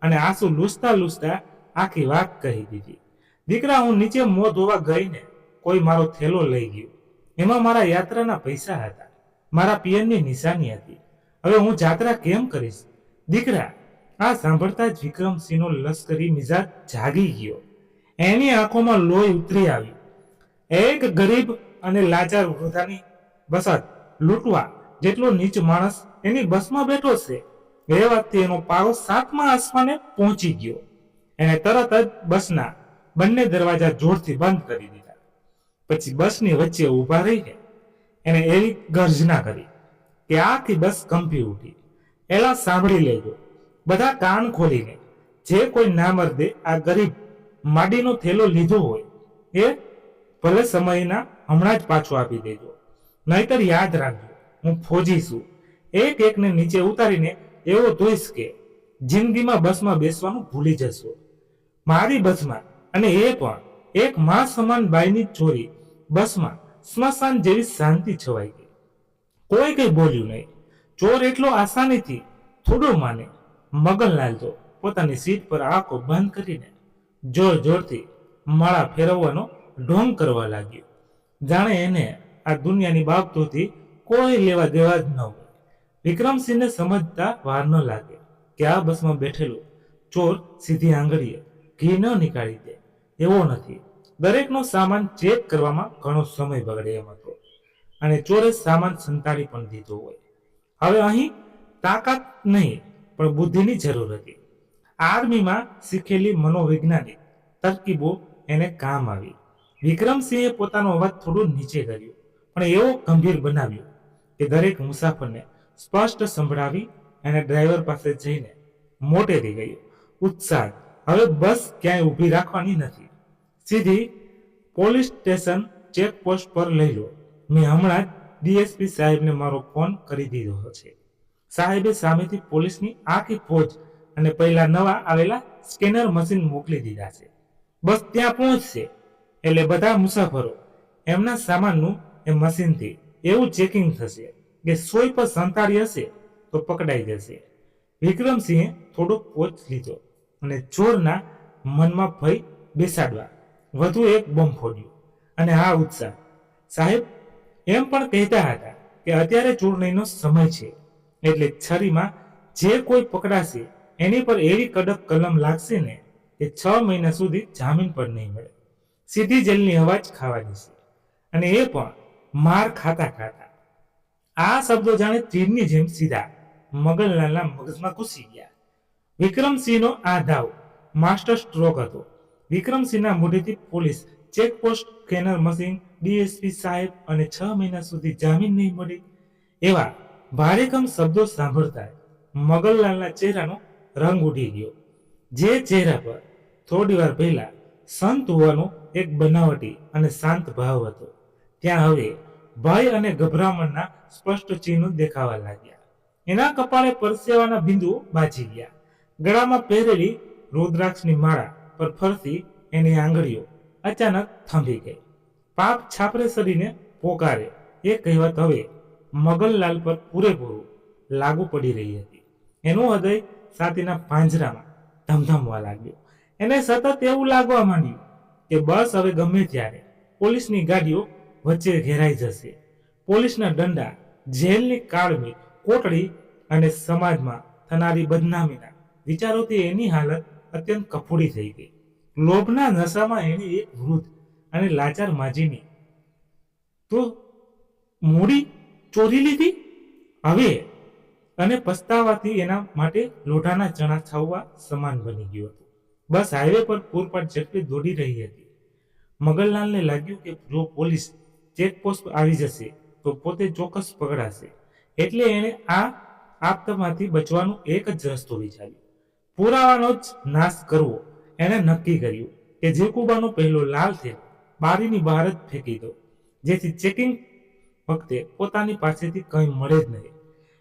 અને આંસુ લૂછતા લૂછતા આખી વાત કહી દીધી. દીકરા, હું નીચે મોં ધોવા ગઈને કોઈ મારો થેલો લઈ ગયો. એમાં મારા યાત્રાના પૈસા હતા, મારા પિયરની નિશાની હતી. હવે હું જાત્રા કેમ કરીશ? દીકરા, આ સાંભળતા જ વિક્રમસિંહનો લશ્કરી મિજાજ જાગી ગયો. એની આંખોમાં લોહી ઉતરી આવ્યું. એક ગરીબ અને લાચાર વૃદ્ધાની બસત લૂંટવા જેટલો નીચ માણસ એની બસમાં બેઠો છે. એ વાતથી એનો પારો 7મા આસમાને પહોંચી ગયો. એને તરત જ બસના બંને દરવાજા જોરથી બંધ કરી દીધા. પછી બસની વચ્ચે ઊભા રહીને એને એવી ગર્જના કરી કે આખી બસ કંપી ઉઠી. એલા, સાંભળી લેજો બધા કાન ખોલીને. જે કોઈ નામર્દે આ ગરીબ માડીનો થેલો લીધો હોય એ ભલે સમયના હમણાં જ પાછો આપી દેજો, નહીતર યાદ રાખજો, હું ફોજી છું. એક એકને નીચે ઉતારીને એવો ધોઈશ કે જિંદગીમાં બસમાં બેસવાનું ભૂલી જશો. મારી બસમાં, અને એ પણ એક માં સમાન બાઈની ચોરી. બસમાં સ્મશાન જેવી શાંતિ છવાઈ ગઈ. કોઈ કઈ બોલ્યું નહીં. ચોર એટલો આસાનીથી થોડો માને. મગનલાલ તો પોતાની સીટ પર આંખો બંધ કરીને જોર જોરથી માળા ફેરવવાનો ઢોંગ કરવા લાગ્યો. જાણે એને આ દુનિયાની બાબતોથી કોઈ લેવા દેવા જ ન હોય. વિક્રમસિંહને સમજતા વાર ન લાગે કે આ બસમાં બેઠેલો ચોર સીધી આંગળીએ ઘી ન નીકાળી દે એવો નથી. દરેકનો સામાન ચેક કરવામાં ઘણો સમય બગડે એમ હતો, અને ચોરે સામાન સંતાડી પણ દીધો હોય. હવે અહીં તાકાત નહીં પણ બુદ્ધિની જરૂર હતી. આર્મીમાં શીખેલી મનોવૈજ્ઞાનિક તરકીબો એને કામ આવી. વિક્રમસિંહે પોતાનો અવાજ થોડો નીચે કર્યો, પણ એવો ગંભીર બનાવ્યો કે દરેક મુસાફરને સ્પષ્ટ સંભળાવી. અને ડ્રાઈવર પાસે જઈને મોટેથી ગયો, ઉત્સાહ, હવે બસ ક્યાંય ઊભી રાખવાની નથી. સીધી પોલીસ સ્ટેશન ચેકપોસ્ટ પર લઈ લો. મેં હમણાં જ ડીએસપી સાહેબને મારો ફોન કરી દીધો છે. સાહેબે સામેથી પોલીસની આખી ફોજ અને પહેલા નવા આવેલા સ્કેનર મશીન મોકલી દીધા છે. બસ ત્યાં પહોંચશે એટલે બધા મુસાફરો એમના સામાનનું એ મશીનથી એવું ચેકિંગ થશે કે સોય પર સંતાડી હશે તો પકડાઈ જશે. વિક્રમસિંહે થોડો પોચ લીધો અને ચોરના મનમાં ભય બેસાડવા વધુ એક બોમ્બ ફોડ્યો. અને આ ઉત્સાહ! સાહેબ એમ પણ કહેતા હતા કે અત્યારે ચોરણીનો સમય છે, એટલે છરીમાં જે કોઈ પકડાશે એની પર એવી કડક કલમ લાગશે ને કે 6 મહિના સુધી જામીન પર નહીં મળે. સીધી જેલની અવાજ ખાવાની છે, અને એ પણ માર ખાતા ખાતા. આ શબ્દો જાણે તીરની જેમ સીધા મગનલાલના મગજમાં ઘૂસી ગયા. વિક્રમસિંહનો આ ધાવ માસ્ટર સ્ટ્રોક હતો. વિક્રમસિંહના મોઢેથી police checkpost, scanner machine, DSP સાહેબ અને 6 મહિના સુધી જામીન નહીં મળે એવા ભારેખમ શબ્દો સાંભળતા મગનલાલના ચહેરાનો રંગ ઉડી ગયો. જે ચહેરા પર થોડી વાર પહેલા સંત હોવાનો એક બનાવટી અને શાંત ભાવ હતો, ત્યાં હવે ભય અને ગભરામણના સ્પષ્ટ ચિહ્નો દેખાવા લાગ્યા. એના કપાળે પરસેવાના બિંદુઓ બાજી ગયા. ગળામાં પહેરેલી રુદ્રાક્ષની માળા પર ફરતી એની આંગળીઓ અચાનક થંભી ગઈ. પાપ છાપરે સરીને પોકારે એ કહેવત હવે મગનલાલ પર પૂરેપૂરું લાગુ પડી રહી હતી. એનું હૃદય છાતીના પાંજરામાં ધમધમવા લાગ્યું. એને સતત એવું લાગવા માંડ્યું કે બસ હવે ગમે ત્યારે પોલીસની ગાડીઓ વચ્ચે ઘેરાઈ જશે. પોલીસના દંડા, જેલની કાળમી કોટડી અને સમાજમાં થનારી બદનામીના વિચારોથી એની હાલત અત્યંત કફોડી થઈ ગઈ. લોભના નશામાં એની એક વૃદ્ધ અને લાચાર માજીની તો મૂડી ચોરી લીધી. હવે અને પસ્તાવાથી એના માટે લોઢાના ચણા છાવવા સમાન બની ગયું હતું. બસ હાઈવે પર પૂરપાટ ઝડપે દોડી રહી હતી. મગનલાલને લાગ્યું કે જો પોલીસ ચેકપોસ્ટ આવી જશે તો પોતે ચોક્કસ પકડાશે. એટલે એણે આ આપતમાંથી બચવાનો એક જ રસ્તો વિચાર્યો. પુરાવાનો જ નાશ કરવો. એણે નક્કી કર્યું કે જેકુબાનો પહેલો લાલ થેલો બારીની બહાર જ ફેંકી દો, જેથી ચેકિંગ વખતે પોતાની પાસેથી કંઈ મળે જ નહીં.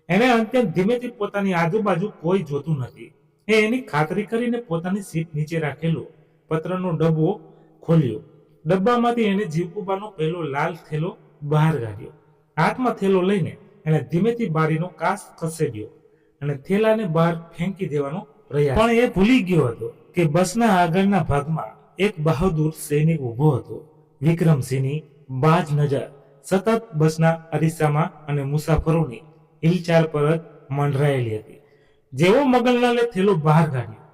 એણે અત્યંત ધીમેથી પોતાની આજુબાજુ કોઈ જોતું નથી એની ખાતરી કરીને પોતાની સીટ નીચે રાખેલો પત્રનો ડબ્બો ખોલ્યો. ડબ્બામાંથી એણે જીવકુબાનો પહેલો લાલ થેલો બહાર કાઢ્યો. હાથમાં થેલો લઈને એણે ધીમેથી બારીનો કાચ ખસેડ્યો અને થેલાને બહાર ફેંકી દેવાનો પ્રયાસ. પણ એ ભૂલી ગયો હતો કે બસના આગળના ભાગમાં એક બહાદુર સૈનિક ઊભો હતો. વિક્રમસિંહની બાજ નજર સતત બસના અરીસામાં અને મુસાફરોની હિલચાલ પર જ મંડરાયેલી હતી. જેવો મગનલાલે થેલો બહાર કાઢ્યો,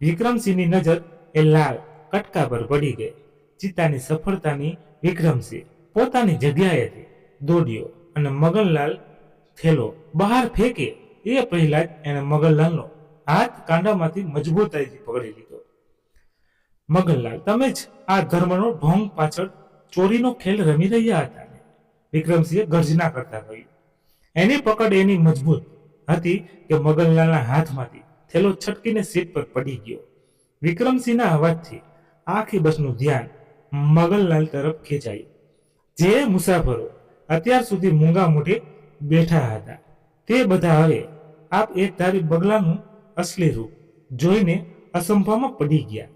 વિક્રમસિંહની નજર એ લાલ કટકા પર પડી ગઈ. ચિત્તાની સફળતાની વિક્રમસિંહ પોતાની જગ્યાએથી દોડ્યો અને મગનલાલ થેલો બહાર ફેંકે એ પહેલા જ એને મગનલાલનો હાથ કાંડામાંથી મજબૂતાઈથી પકડી લીધો. મગનલાલ, તમે જ આ ધર્મનો ઢોંગ પાછળ ચોરીનો ખેલ રમી રહ્યા હતા ને? વિક્રમસિંહે ગર્જના કરતા કહ્યું. એની પકડ એની મજબૂત હતી કે મગનલાલના હાથમાંથી થેલો છટકીને સીટ પર પડી ગયો. વિક્રમસિંહના અવાજથી આખી બસનું ધ્યાન મગનલાલ તરફ ખેંચાયું. જે મુસાફરો અત્યાર સુધી મૂંગા મોઢે બેઠા હતા તે બધા હવે આપ એક ધારી બગલાનું અસલી રૂપ જોઈને અસંભામાં પડી ગયા.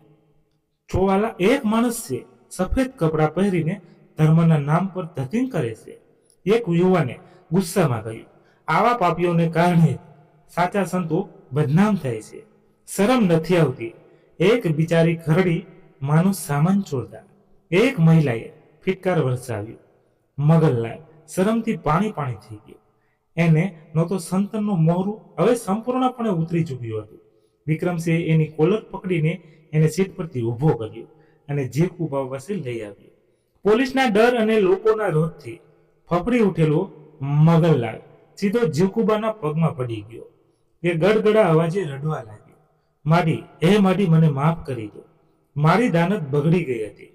ચોવાલા એક માણસ છે, સફેદ કપડાં પહેરીને ધર્મના નામ પર ધતિંગ કરે છે. એક યુવાને ગુસ્સામાં કહ્યું. આવા પાપીઓને કારણે સાચા સંતો બદનામ થાય છે. શરમ નથી આવતી? એક બિચારી ઘરડી માનો સામાન ચોરતા એક મહિલાએ ફિટકાર વરસાવ્યો. મગનલાલ શરમથી પાણી પાણી થઈ ગયો. એને નહોતો સંતનનું મોહરું હવે સંપૂર્ણપણે ઉતરી ચૂક્યું હતું. વિક્રમસિંહે એની કોલર પકડીને એને સીટ પરથી ઊભો કર્યો અને જીવકુબા પાસે લઈ આવ્યો. પોલીસના ડર અને લોકોના રોષથી ફફડી ઉઠેલો મગનલાલ સીધો જીવકુબાના પગમાં પડી ગયો. એ ગડગડા અવાજે રડવા લાગ્યો. માડી, હે માડી, મને માફ કરી દો. મારી દાનત બગડી ગઈ હતી.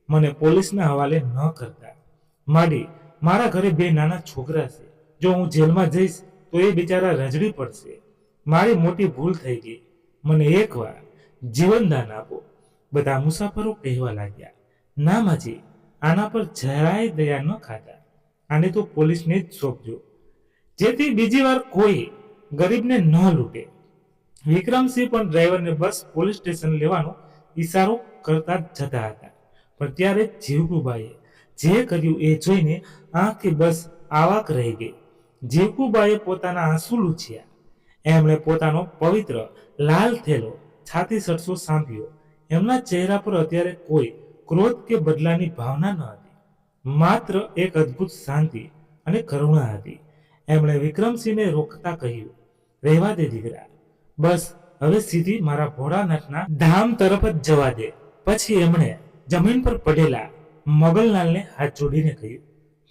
મને પોલીસના હવાલે ન કરતા. માડી, મારા ઘરે બે નાના છોકરા છે. જો હું જેલમાં જઈશ તો એ બિચારા રજડી પડશે. મારી મોટી ભૂલ થઈ ગઈ. મને એકવાર જીવનદાન આપો. બધા મુસાફરો કહેવા લાગ્યા. ના માજી, આના પર જરાય દયા ન ખાતા. આને તો પોલીસને જ સોંપજો, જેથી બીજી વાર કોઈ ગરીબને ન લૂંટે. વિક્રમસિંહ પણ ડ્રાઈવરને બસ પોલીસ સ્ટેશન લેવાનો ઈશારો કરતા જતા હતા. પણ ત્યારે જીવકુબાએ જે કર્યું એ જોઈને આખી બસ આવાક રહી ગઈ. જીવકુબાએ પોતાના આંસુ લૂછ્યા. એમણે પોતાનો પવિત્ર લાલ થેલો છાતી સડસો સાંભળ્યો. એમના ચહેરા પર અત્યારે કોઈ ક્રોધ કે બદલાની ભાવના ન હતી, માત્ર એક અદ્ભુત શાંતિ અને કરુણા હતી. એમણે વિક્રમસિંહને રોકતા કહ્યું, રહેવા દે દીકરા, બસ હવે સીધી મારા ભોળાનાથના ધામ તરફ જ જવા દે. પછી એમણે જમીન પર પડેલા મગનલાલને હાથ જોડીને કહ્યું,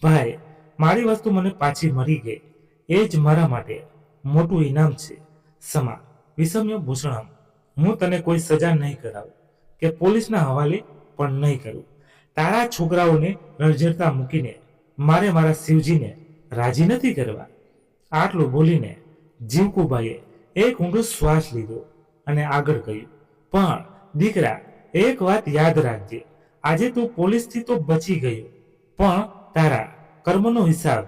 ભાઈ, મારી વસ્તુ મને પાછી મળી ગઈ. એ જ મારા માટે મોટું ઇનામ છે. સમા વિષમ્ય ભૂષણમ. હું તને કોઈ સજા નહીં કરાવું કે પોલીસના હવાલે પણ નહીં કરું. તારા છોકરાઓને રણઝરતા મૂકીને મારે મારા શિવજીને રાજી નથી કરવા. આટલું બોલીને જીવકુબાઈએ એક ઊંડો શ્વાસ લીધો અને આગળ કહ્યું, પણ દીકરા, એક વાત યાદ રાખજે. આજે તું પોલીસથી તો બચી ગયો, પણ તારા કર્મનો હિસાબ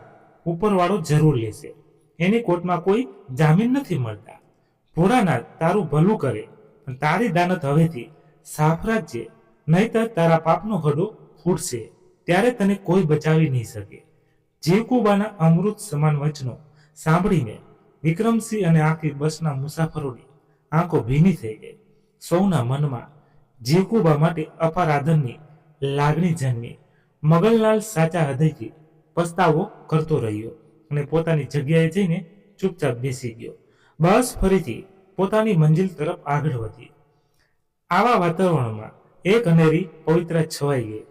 ઉપરવાળો જરૂર લેશે. એની કોર્ટમાં કોઈ જામીન નથી મળતા. ભોળાનાથ તારું ભલું કરે, પણ તારી દાનત હવેથી સાફ રાખજે, નહીતર તારા પાપનો હડો ફૂટશે. ત્યારે તને કોઈ બચાવી નહીં શકે. જીવકુબાના અમૃત સમાન વચનો સાંભળીને વિક્રમસિંહ અને આખી બસના મુસાફરોની આંખો ભીની થઈ ગઈ. સૌના મનમાં જીવકુબા માટે અપાર આદરની લાગણી જન્મી. મગનલાલ સાચા હૃદયથી પસ્તાવો કરતો રહ્યો અને પોતાની જગ્યાએ જઈને ચૂપચાપ બેસી ગયો. બસ ફરીથી પોતાની મંજિલ તરફ આગળ વધી. આવા વાતાવરણમાં એક અનેરી પવિત્રા છવાઈ ગઈ.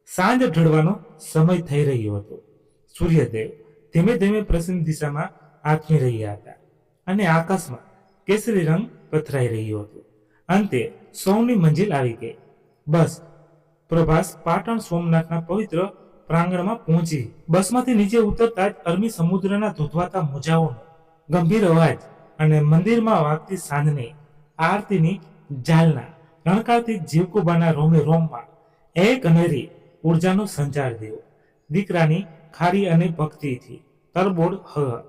સાંજ ઢળવાનો સમય થઈ રહ્યો હતો. સૂર્યદેવ ધીમે ધીમે પશ્ચિમ દિશામાં આથમી રહ્યા હતા અને આકાશમાં કેસરી રંગ પથરાઈ રહ્યો હતો. અંતે સૌની મંજિલ આવી ગઈ. બસ પ્રભાસ પાટણ સોમનાથના પવિત્ર પ્રાંગણમાં પહોંચી. બસમાંથી નીચે ઉતરતા જ અરબી સમુદ્રના ધોધવાતા મોજાઓનો ગંભીર અવાજ અને મંદિરમાં વાગતી સાંજની આરતીની ઝાલના રણકારથી જીવકુબાના રોમે રોમમાં એક અનેરી ઉર્જાનો સંચાર થયો. દીકરાની ખારી અને ભક્તિથી તરબોળ હવા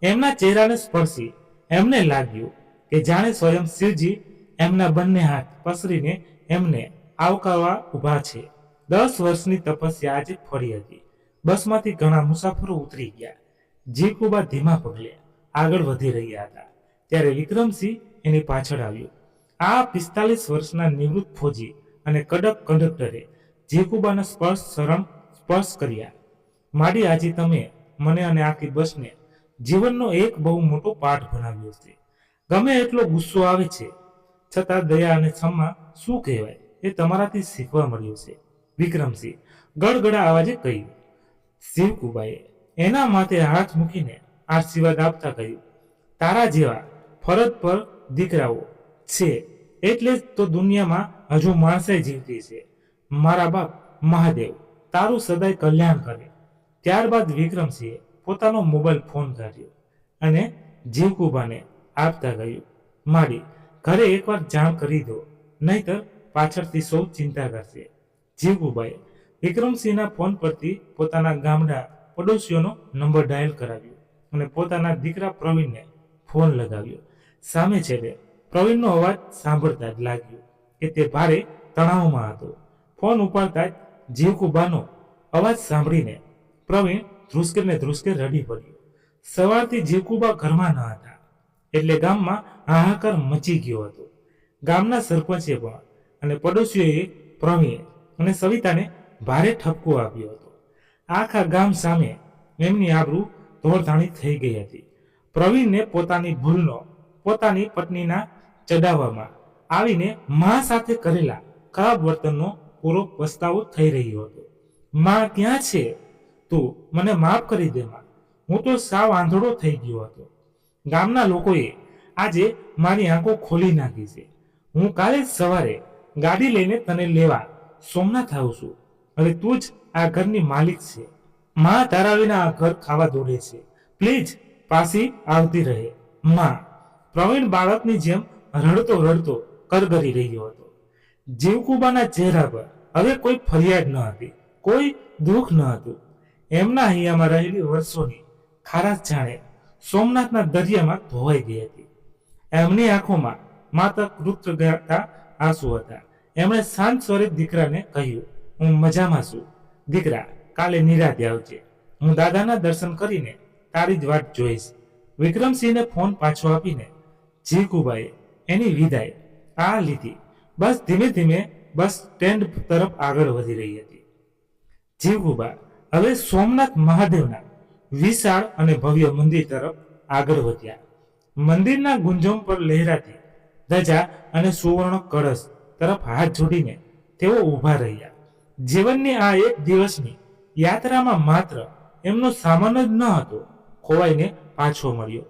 એમના ચહેરાને સ્પર્શી એમને લાગ્યું કે જાણે સ્વયં શિવજી એમના બંને હાથ પસરીને એમને આવકારવા ઊભા છે. 10 વર્ષની તપસ્યા આજે ફળી હતી. બસમાંથી ઘણા મુસાફરો ઉતરી ગયા. જીવકુબા ધીમા પગલે આગળ વધી રહ્યા હતા ત્યારે વિક્રમસિંહ એની પાછળ આવ્યો. આ 45 વર્ષના નિવૃત્ત ફોજી અને કડક કંડક્ટરે જીવકુબાના સ્પર્શ કર્યા. માડી, આજે તમે મને અને આખી બસને જીવનનો એક બહુ મોટો પાઠ ભણાવ્યો છે. ગમે એટલો ગુસ્સો આવે છે છતાં દયા અને ક્ષમા શું કહેવાય એ તમારાથી શીખવા મળ્યું છે. વિક્રમસિંહ ગડગડા અવાજે કહ્યું. જીવકુબાએ એના માથે હાથ મૂકીને આશીર્વાદ આપતા કહ્યું, તારા જેવા ફરજ પર દીકરાઓ છે એટલે જ તો દુનિયામાં હજુ માણસાઈ જીવતી છે. મારા બાપ મહાદેવ તારું સદાય કલ્યાણ કરે. ત્યારબાદ વિક્રમસિંહે પોતાનો મોબાઈલ ફોન કાઢ્યો અને જીવકુબાને આપતા કહ્યું, માડી, ઘરે એકવાર જાણ કરી દો, નહીતર પાછળથી સૌ ચિંતા કરશે. જીવકુબાએ વિક્રમસિંહના ફોન પરથી પોતાના ગામડા પડોશીઓનો નંબર ડાયલ કરાવ્યો અને પોતાના દીકરા પ્રવીણને ફોન લગાવ્યો. સામે છેડે પ્રવીણનો અવાજ સાંભળતા જ લાગ્યું કે તે ભારે તણાવમાં હતો. ફોન ઉપાડતા જ જીવકુબાનો અવાજ સાંભળીને પ્રવીણ ધ્રુસકે રડી પડ્યો. સવારથી જીવકુબા ઘરમાં ન હતા એટલે ગામમાં હાહાકાર મચી ગયો હતો. ગામના સરપંચે પણ અને પડોશીઓએ પ્રવીણ અને સવિતાને ભારે ઠપકો આપ્યો હતો. આખા ગામ સામે એમની આબરૂ ધોળધાણી થઈ ગઈ હતી. પ્રવીણને પોતાની ભૂલનો પોતાની પત્નીના ચડાવવામાં આવીને મા સાથે કરેલા ખરાબ વર્તનનો પૂરો પસ્તાવો થઈ રહ્યો હતો. માં ક્યાં છે? તું મને માફ કરી દે માં, હું તો સાવ આંધળો થઈ ગયો હતો. ગામના લોકોએ આજે મારી આંખો ખોલી નાખી છે. હું કાલે જ સવારે ગાડી લઈને તને લેવા સોમનાથ આવું છું. હવે તું જ આ ઘરની માલિક છે. માં તારા વિના આ ઘર ખાવા દોડે છે. પ્લીઝ પાછી આવતી રહે માં. પ્રવીણ બાળકની જેમ રડતો કરગરી રહ્યો હતો. જીવકુબાના ચહેરા પર હવે કોઈ ફરિયાદ ન હતી, કોઈ દુઃખ ન હતું. એમના હૈયામાં રહેલી વર્ષોની ખારાશ જાણે સોમનાથના દરિયામાં ધોવાઈ ગઈ હતી. એમની આંખોમાં માત્ર કૃતજ્ઞતા આંસુ હતા. એમણે શાંત સ્વરે દીકરાને કહ્યું, હું મજામાં છું દીકરા, કાલે નિરાતે આવજે. હું દાદાના દર્શન કરીને તારી જ વાટ જોઈશ. વિક્રમસિંહને ફોન પાછો આપીને જીવકુબાએ એની વિદાય આ લીધી. બસ ધીમે ધીમે બસ સ્ટેન્ડ તરફ આગળ વધી રહી હતી. જીવકુબા હવે સોમનાથ મહાદેવના વિશાળ અને ભવ્ય મંદિર તરફ આગળ વધ્યા. મંદિરના ગુંજમ પર લહેરાતી ધજા અને સુવર્ણ કળશ તરફ હાથ જોડીને તેઓ ઊભા રહ્યા. જીવનની આ એક દિવસની યાત્રામાં માત્ર એમનો સામાન જ ન હતો ખોવાઈને પાછો મળ્યો,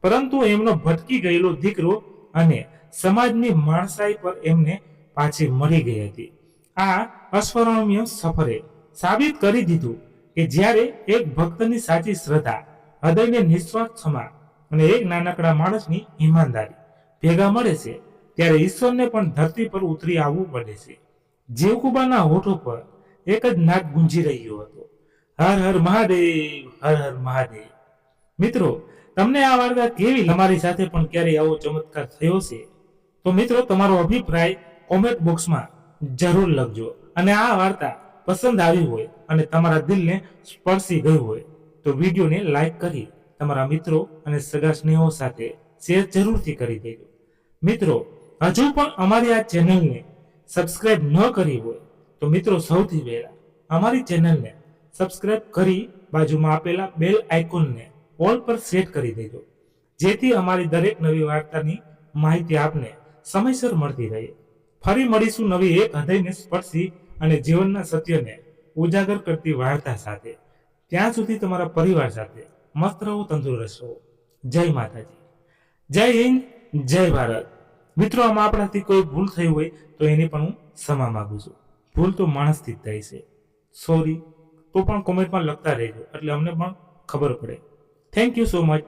પરંતુ એમનો ભટકી ગયેલો દીકરો અને સમાજની માણસાઈ પર એમને પાછી મળી ગઈ હતી. આ અસ્મરણીય સફરે સાબિત કરી દીધું કે જ્યારે એક ભક્તની સાચી શ્રદ્ધા, હૃદયને નિસ્વાર્થ ક્ષમા અને એક નાનકડા માણસની ઈમાનદારી ભેગા મળે છે ત્યારે ઈશ્વરને પણ ધરતી પર ઉતરી આવવું પડે છે. જીવકુબાના હોઠો પર એક જ નાદ ગુંજી રહ્યો હતો, હર હર મહાદેવ, હર હર મહાદેવ. મિત્રો, તમને આ વાર્તા કેવી? તમારી સાથે પણ ક્યારેય આવો ચમત્કાર થયો છે? તો મિત્રો, તમારો અભિપ્રાય કોમેન્ટ બોક્સમાં જરૂર લખજો. અને આ વાર્તા પસંદ આવી હોય અને તમારા દિલને સ્પર્શી ગયું હોય તો વિડીયોને લાઈક કરી તમારા મિત્રો અને સગા સ્નેહો સાથે શેર જરૂરથી કરી દેજો. મિત્રો, હજુ પણ અમારી આ ચેનલને સબસ્ક્રાઇબ ન કરી હોય તો મિત્રો સૌથી પહેલા અમારી ચેનલને સબસ્ક્રાઇબ કરી બાજુમાં આપેલા બેલ આઇકોનને ઓલ પર સેટ કરી દેજો, જેથી અમારી દરેક નવી વાર્તાની માહિતી આપને સમયસર મળતી રહે. ફરી મળીશું નવી એક હૃદયને સ્પર્શી અને જીવનના સત્યને ઉજાગર કરતી વાર્તા સાથે. ત્યાં સુધી તમારા પરિવાર સાથે મસ્ત રહો, તંદુરસ્ત રહો. જય માતાજી, જય હિન્દ, જય ભારત. મિત્રો, આમાં આપણાથી કોઈ ભૂલ થઈ હોય તો એની પણ હું ક્ષમા માંગુ છું. ભૂલ તો માણસથી જ થાય છે. સોરી, તો પણ કોમેન્ટમાં લખતા રહેજો એટલે અમને પણ ખબર પડે. Thank you so much.